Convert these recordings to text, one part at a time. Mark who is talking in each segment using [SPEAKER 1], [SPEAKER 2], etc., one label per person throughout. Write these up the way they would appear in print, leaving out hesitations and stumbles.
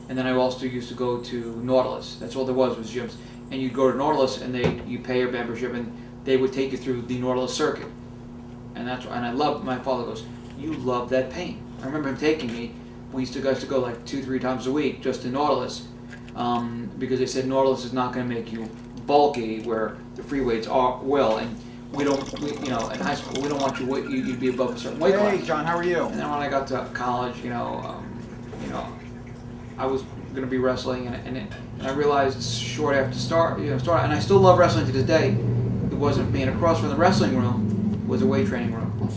[SPEAKER 1] And then I also used to go to Nautilus. That's all there was gyms. And you'd go to Nautilus and you pay your membership and they would take you through the Nautilus circuit. And I loved, my father goes, you love that pain. I remember him taking me. We used to go like 2-3 times a week just to Nautilus, because they said Nautilus is not going to make you bulky where the free weights will, and in high school we don't want you to be above a certain weight class.
[SPEAKER 2] Hey, John, how are you?
[SPEAKER 1] And then when I got to college, I was going to be wrestling, and I realized short after start, and I still love wrestling to this day. It wasn't being across from the wrestling room was a weight training room,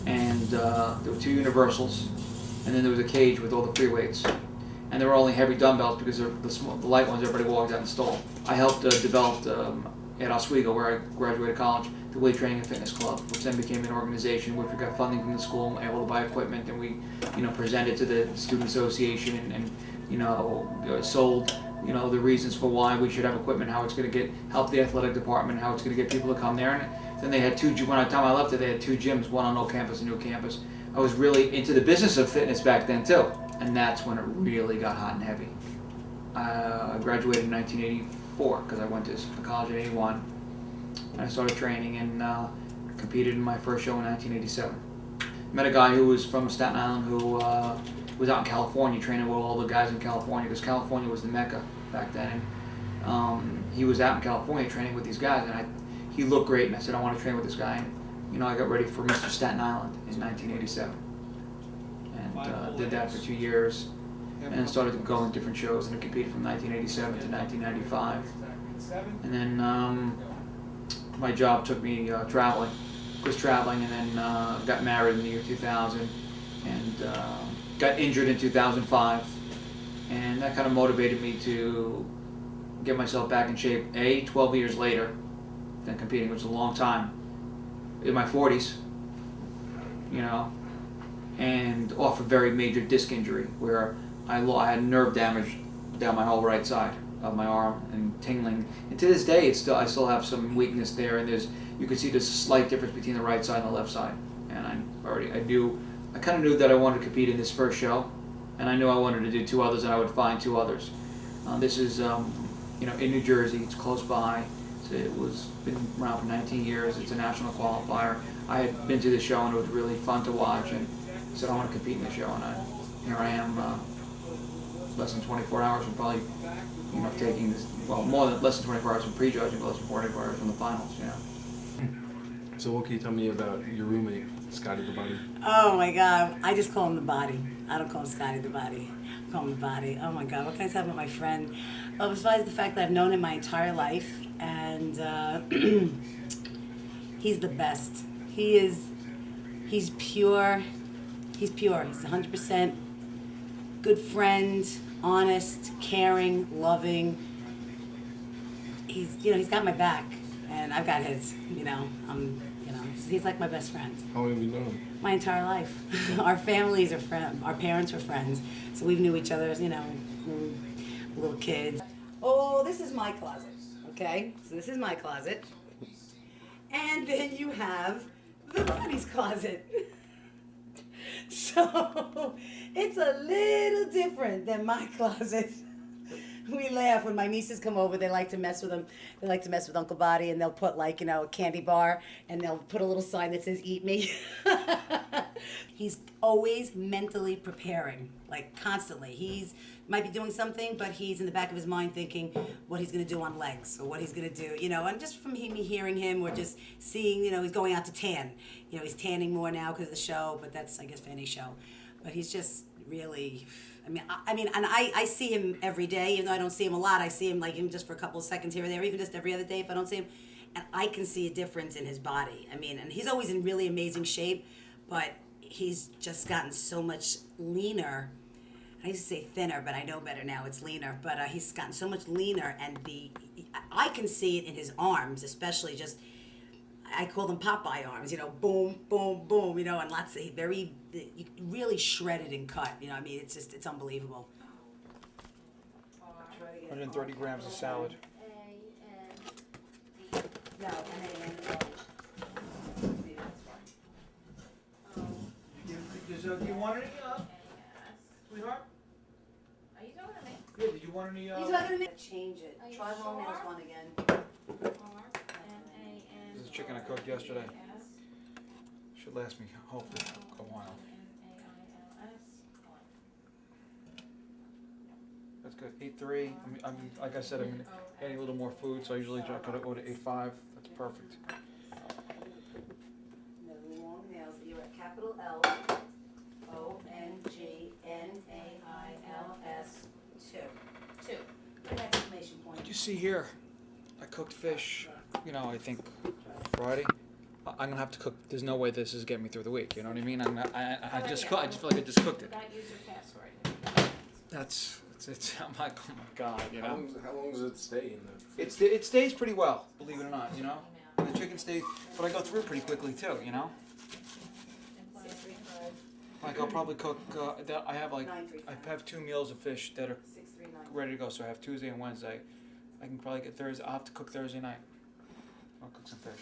[SPEAKER 1] and there were 2 universals, and then there was a cage with all the free weights, and there were only heavy dumbbells because the light ones everybody walked out and stole. I helped develop at Oswego, where I graduated college, the Weight Training and Fitness Club, which then became an organization which we got funding from the school, able to buy equipment, and we, presented to the student association and sold, the reasons for why we should have equipment, how it's going to help the athletic department, how it's going to get people to come there. And then they had 2. When the time I left it, they had 2 gyms, one on old campus and new campus. I was really into the business of fitness back then too, and that's when it really got hot and heavy. I graduated in 1984 because I went to college in '81. I started training and competed in my first show in 1987. Met a guy who was from Staten Island who was out in California training with all the guys in California, because California was the mecca back then. And he was out in California training with these guys, and he looked great, and I said, I want to train with this guy. And, I got ready for Mr. Staten Island in 1987, and did that for 2 years, and then started to go in different shows, and I competed from 1987 to 1995. And then my job took me traveling, and then got married in the year 2000, and got injured in 2005, and that kind of motivated me to get myself back in shape. 12 years later than competing, which is a long time, in my 40s, and off a very major disc injury where I had nerve damage down my whole right side of my arm and tingling. And to this day, I still have some weakness there, and you can see there's a slight difference between the right side and the left side. And I kind of knew that I wanted to compete in this first show, and I knew I wanted to do 2 others, and I would find 2 others. This is, in New Jersey. It's close by. Been around for 19 years. It's a national qualifier. I had been to the show, and it was really fun to watch, and I said I want to compete in the show, and here I am, less than 24 hours from probably, taking this, less than 24 hours from prejudging, but less than 44 hours from the finals,
[SPEAKER 3] So what can you tell me about your roommate, Scotty the Body?
[SPEAKER 4] Oh my God, I just call him the Body. I don't call him Scotty the Body. I call him the Body. Oh my God, what can I tell about my friend? Well, besides the fact that I've known him my entire life, and he's the best. He's pure. He's 100% good friend, honest, caring, loving. He's got my back, and I've got his. He's like my best friend.
[SPEAKER 3] How long have you known him?
[SPEAKER 4] My entire life. Our families are friends. Our parents were friends, so we knew each other as, when we were little kids. Oh, this is my closet. Okay, so this is my closet, and then you have the Body's closet. So it's a little different than my closet. We laugh when my nieces come over. They like to mess with him. They like to mess with Uncle Body, and they'll put a candy bar, and they'll put a little sign that says "Eat me." He's always mentally preparing, like constantly. He's might be doing something, but he's in the back of his mind thinking what he's going to do on legs or what he's going to do, and just from me hearing him or just seeing, he's going out to tan. He's tanning more now because of the show, but that's, I guess, for any show. But he's just really, and I see him every day, even though I don't see him a lot. I see him even just for a couple of seconds here or there, even just every other day if I don't see him. And I can see a difference in his body. And he's always in really amazing shape, but he's just gotten so much leaner. I used to say thinner, but I know better now. It's leaner. But he's gotten so much leaner, and I can see it in his arms, especially just, I call them Popeye arms, boom, boom, boom, and lots of really shredded and cut. It's unbelievable.
[SPEAKER 2] 130 grams of salad.
[SPEAKER 4] No,
[SPEAKER 1] do you want any, sweetheart?
[SPEAKER 5] Are you talking to me?
[SPEAKER 1] Yeah, did you want any,
[SPEAKER 4] You talking to me? Change it.
[SPEAKER 5] Are you
[SPEAKER 4] Try
[SPEAKER 5] sure?
[SPEAKER 4] Long Nails one again.
[SPEAKER 5] R-M-A-N.
[SPEAKER 1] This is chicken I cooked yesterday. Should last me, hopefully, a while. That's good. 8-3. I'm like I said, I'm getting a little more food, so I usually try to order 8-5. That's perfect.
[SPEAKER 4] No Long Nails. You're at capital L ONGNAILS 2. An exclamation point.
[SPEAKER 1] You see here, I cooked fish. You know, I think Friday. I'm gonna have to cook. There's no way this is getting me through the week. You know what I mean? I just feel like I just cooked it.
[SPEAKER 5] Not use your password.
[SPEAKER 1] That's it's. I'm like, oh my god, you
[SPEAKER 3] How
[SPEAKER 1] know.
[SPEAKER 3] long does it stay in the fridge?
[SPEAKER 1] It stays pretty well, believe it or not. You know, and the chicken stays, but I go through it pretty quickly too. You know. Like I'll probably cook. I have like I have 2 meals of fish that are
[SPEAKER 4] 639.
[SPEAKER 1] ready to go. So I have Tuesday and Wednesday. I can probably get Thursday. I'll have to cook Thursday night. I'll cook some fish.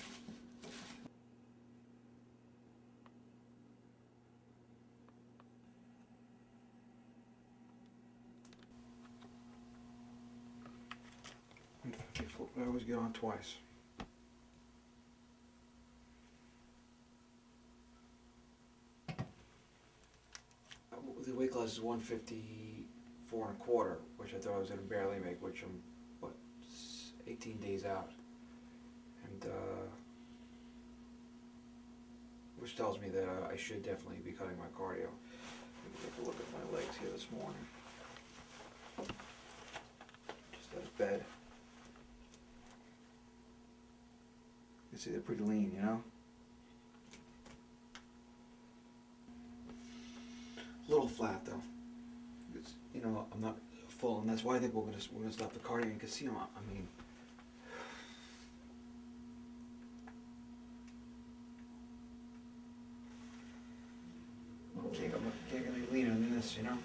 [SPEAKER 1] I always get on twice. The weight class is 154 and a quarter, which I thought I was gonna barely make, which I'm 18 days out, and which tells me that I should definitely be cutting my cardio. Let me take a look at my legs here this morning. Just out of bed. You see, they're pretty lean, you know. A little flat though. It's, you know, I'm not full, and that's why I think we're gonna stop the cardio. You can see them. I mean, can't get any leaner than this, you know.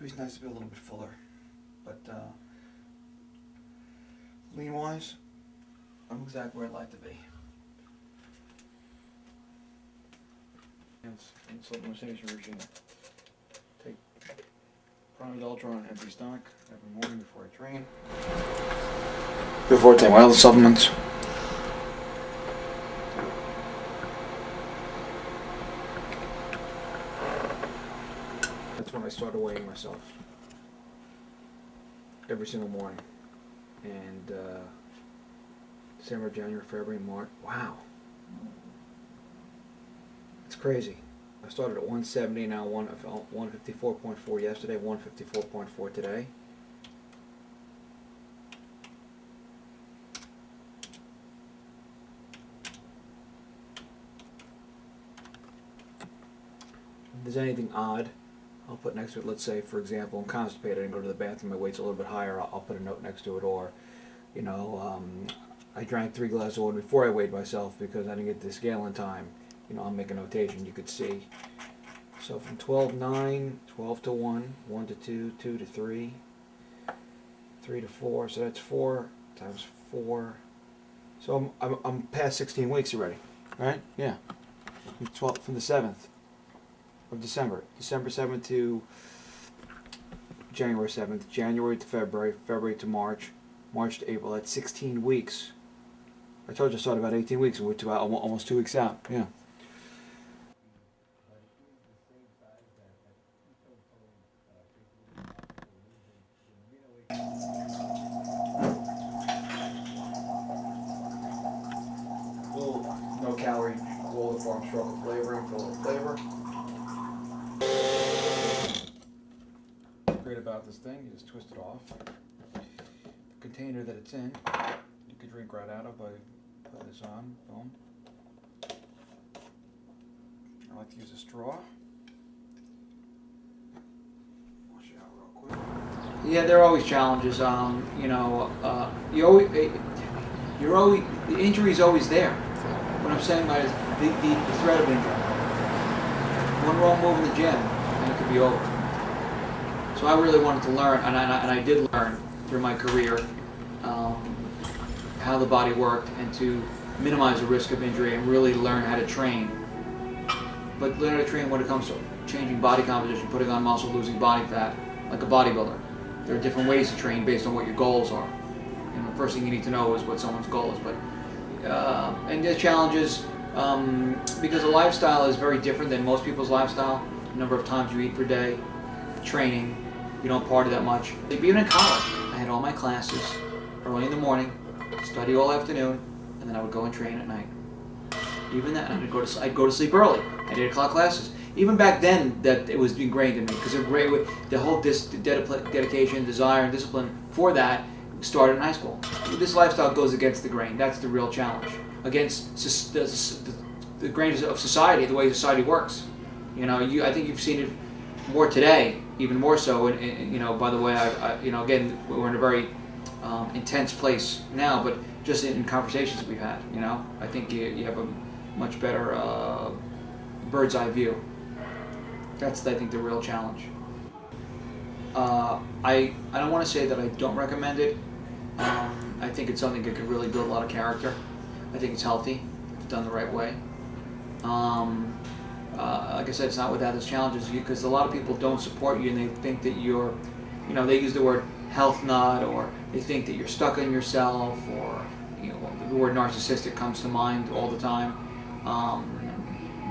[SPEAKER 1] It'd be nice to be a little bit fuller, but lean wise, I'm exactly where I'd like to be. And supplementation regime. Take Prime Ultra on an empty stomach every morning before I train. Before I take my other supplements. That's when I started weighing myself. Every single morning. And December, January, February, March. Wow. It's crazy. I started at 170, now 154.4 yesterday, 154.4 today. If there's anything odd, I'll put next to it. Let's say, for example, I'm constipated and go to the bathroom, my weight's a little bit higher, I'll put a note next to it. Or, you know, I drank 3 glasses of water before I weighed myself because I didn't get to the scale in time. You know, I'll make a notation you could see. So from 12-9, 12 to 1, 1 to 2, 2 to 3, 3 to 4. So that's 4 times 4. So I'm past 16 weeks already, right? Yeah. From the 7th of December, December 7th to January 7th, January to February, February to March, March to April. That's 16 weeks. I told you I started about 18 weeks, and we're almost 2 weeks out. Yeah. No calorie, roll the farm struggle flavoring for a little flavor. What's great about this thing, you just twist it off. The container that it's in, you could drink right out of by putting this on, boom. I like to use a straw. Wash it out real quick. Yeah, there are always challenges. You're always the injury is always there. What I'm saying by is the threat of injury. One wrong move in the gym and it could be over. So I really wanted to learn, and I did learn through my career how the body worked and to minimize the risk of injury and really learn how to train. But learn how to train when it comes to changing body composition, putting on muscle, losing body fat, like a bodybuilder. There are different ways to train based on what your goals are. And the first thing you need to know is what someone's goal is. But and the challenges, because the lifestyle is very different than most people's lifestyle. The number of times you eat per day, training, you don't party that much. Even in college, I had all my classes early in the morning, study all afternoon, and then I would go and train at night. Even that, I'd go to sleep early. I had 8 o'clock classes. Even back then, that it was ingrained in me because the whole dedication, desire, and discipline for that started in high school. This lifestyle goes against the grain. That's the real challenge. Against the grain of society, the way society works. I think you've seen it more today, even more so. And by the way, again, we're in a very intense place now, but just in conversations we've had, I think you have a much better bird's eye view. That's, I think, the real challenge. I don't want to say that I don't recommend it. I think it's something that could really build a lot of character. I think it's healthy if done the right way. Like I said, it's not without its challenges because a lot of people don't support you and they think that you're, they use the word health nut, or they think that you're stuck on yourself, or the word narcissistic comes to mind all the time.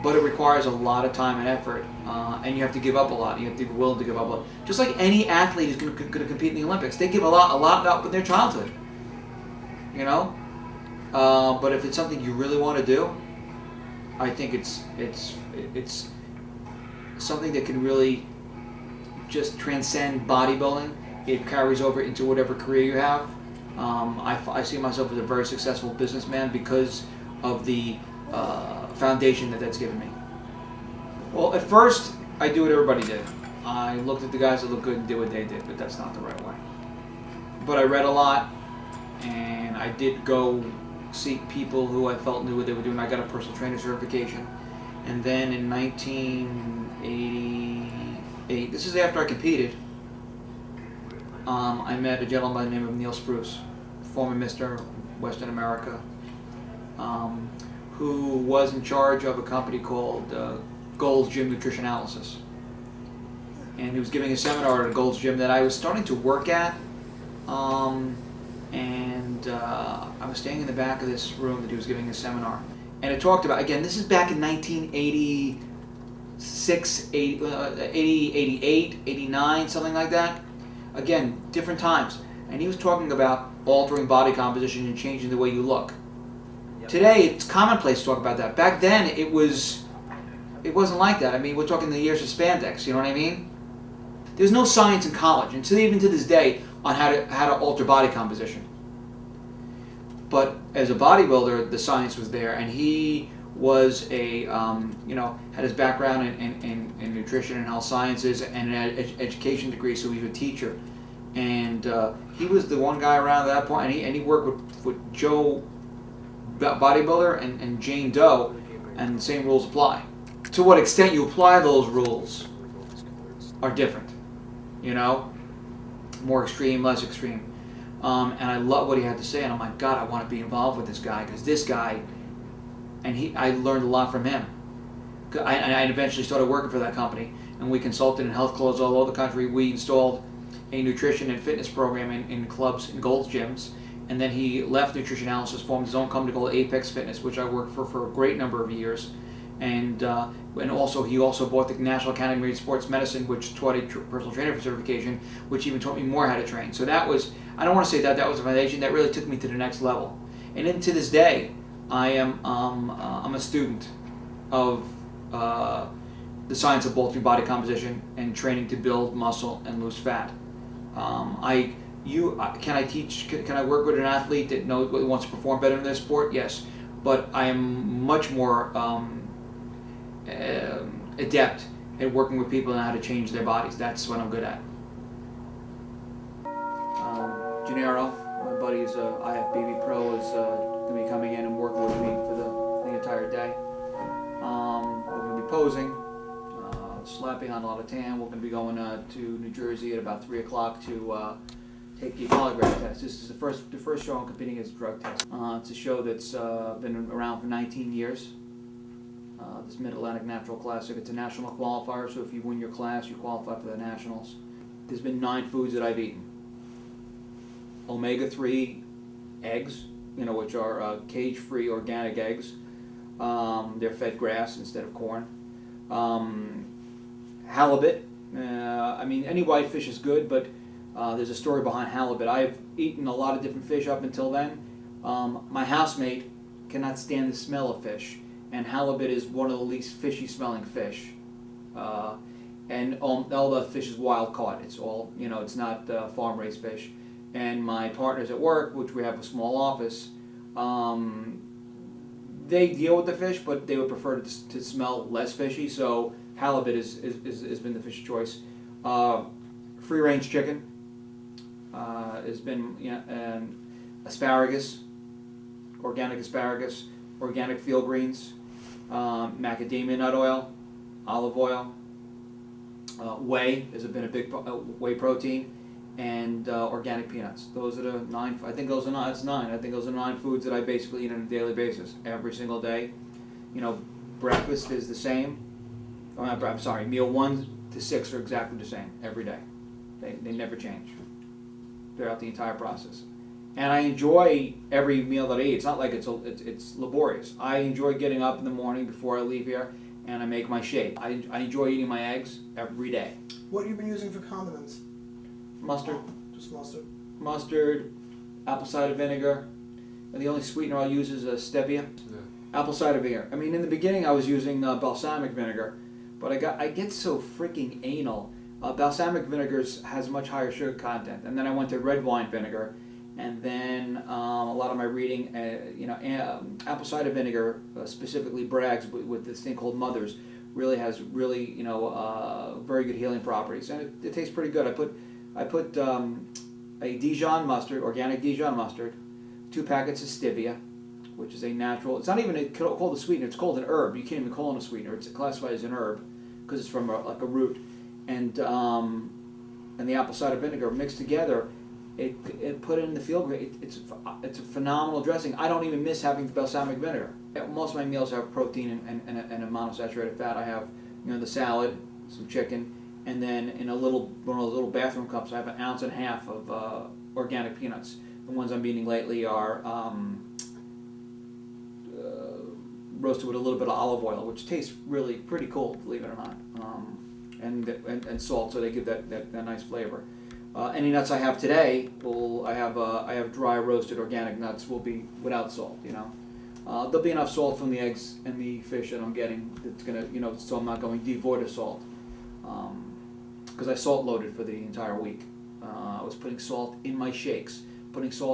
[SPEAKER 1] But it requires a lot of time and effort, and you have to give up a lot. You have to be willing to give up a lot. Just like any athlete who's going to compete in the Olympics, they give a lot up in their childhood. But if it's something you really want to do, I think it's something that can really just transcend bodybuilding. It carries over into whatever career you have. I see myself as a very successful businessman because of the foundation that's given me. Well, at first, I do what everybody did. I looked at the guys that looked good and did what they did, but that's not the right way. But I read a lot, and I did go seek people who I felt knew what they were doing. I got a personal trainer certification. And then in 1988, this is after I competed, I met a gentleman by the name of Neil Spruce, former Mr. Western America, who was in charge of a company called Gold's Gym Nutrition Analysis. And he was giving a seminar at a Gold's Gym that I was starting to work at. I was staying in the back of this room that he was giving a seminar. And it talked about, again, this is back in 1986, 88, 89, something like that. Again, different times. And he was talking about altering body composition and changing the way you look. Today, it's commonplace to talk about that. Back then, it wasn't like that. I mean, we're talking the years of spandex, you know what I mean? There's no science in college, and even to this day, on how to alter body composition. But as a bodybuilder, the science was there, and he was had his background in nutrition and health sciences and an education degree, so he was a teacher. And he was the one guy around at that point, and he worked with Joe Bodybuilder and Jane Doe, and the same rules apply. To what extent you apply those rules are different, more extreme, less extreme. And I love what he had to say, and I'm like, God, I want to be involved with this guy, because this guy, I learned a lot from him. I eventually started working for that company, and we consulted in health clubs all over the country. We installed a nutrition and fitness program in clubs, in Gold's gyms, and then he left Nutrition Analysis, formed his own company called Apex Fitness, which I worked for a great number of years. And also he also bought the National Academy of Sports Medicine, which taught a personal trainer certification, which even taught me more how to train. So that was, I don't want to say that was a foundation, that really took me to the next level. And then to this day, I'm a student of the science of altering body composition and training to build muscle and lose fat. Can I work with an athlete that wants to perform better in their sport? Yes, but I am much more adept at working with people and how to change their bodies. That's what I'm good at. Gennaro, my buddy's IFBB Pro, is going to be coming in and working with me for the entire day. We're going to be posing, slapping on a lot of tan. We're going to be going to New Jersey at about 3 o'clock to take a polygraph test. This is the first show I'm competing as a drug test. It's a show that's been around for 19 years. This Mid-Atlantic Natural Classic. It's a national qualifier, so if you win your class, you qualify for the nationals. There's been 9 foods that I've eaten. Omega-3 eggs, which are cage-free organic eggs. They're fed grass instead of corn. Halibut. Any white fish is good, but there's a story behind halibut. I've eaten a lot of different fish up until then. My housemate cannot stand the smell of fish, and halibut is one of the least fishy smelling fish. And all the fish is wild caught. It's all, it's not farm raised fish. And my partners at work, which we have a small office, they deal with the fish, but they would prefer to smell less fishy. So halibut has been the fish of choice. Free range chicken has been, asparagus, organic field greens, macadamia nut oil, olive oil. Whey has been a big whey protein, and organic peanuts. Those are the 9. I think those are 9. It's 9. I think those are 9 foods that I basically eat on a daily basis, every single day. Breakfast is the same. I'm sorry. Meal 1 to 6 are exactly the same every day. They never change throughout the entire process. And I enjoy every meal that I eat. It's not like it's laborious. I enjoy getting up in the morning before I leave here, and I make my shake. I enjoy eating my eggs every day.
[SPEAKER 6] What have you been using for condiments?
[SPEAKER 1] Mustard.
[SPEAKER 6] Just mustard?
[SPEAKER 1] Mustard, apple cider vinegar, and the only sweetener I'll use is stevia.
[SPEAKER 3] Yeah.
[SPEAKER 1] Apple cider vinegar. In the beginning I was using balsamic vinegar, but I get so freaking anal. Balsamic vinegar has much higher sugar content, and then I went to red wine vinegar, and then a lot of my reading, apple cider vinegar, specifically brags with this thing called Mother's, has very good healing properties, and it tastes pretty good. I put a Dijon mustard, organic Dijon mustard, 2 packets of stevia, which is a natural. It's not even called a sweetener. It's called an herb. You can't even call it a sweetener. It's classified as an herb because it's from a root, and the apple cider vinegar mixed together. It put it in the field grade. It's a phenomenal dressing. I don't even miss having the balsamic vinegar. Most of my meals have protein and a monounsaturated fat. I have the salad, some chicken, and then in one of those little bathroom cups I have 1.5 ounces of organic peanuts. The ones I'm eating lately are roasted with a little bit of olive oil, which tastes really pretty cool, believe it or not, and salt, so they give that nice flavor. Any nuts I have today, I have dry roasted organic nuts, will be without salt. There'll be enough salt from the eggs and the fish that I'm getting. That's gonna, so I'm not going devoid of salt. Because I salt loaded for the entire week. I was putting salt in my shakes, putting salt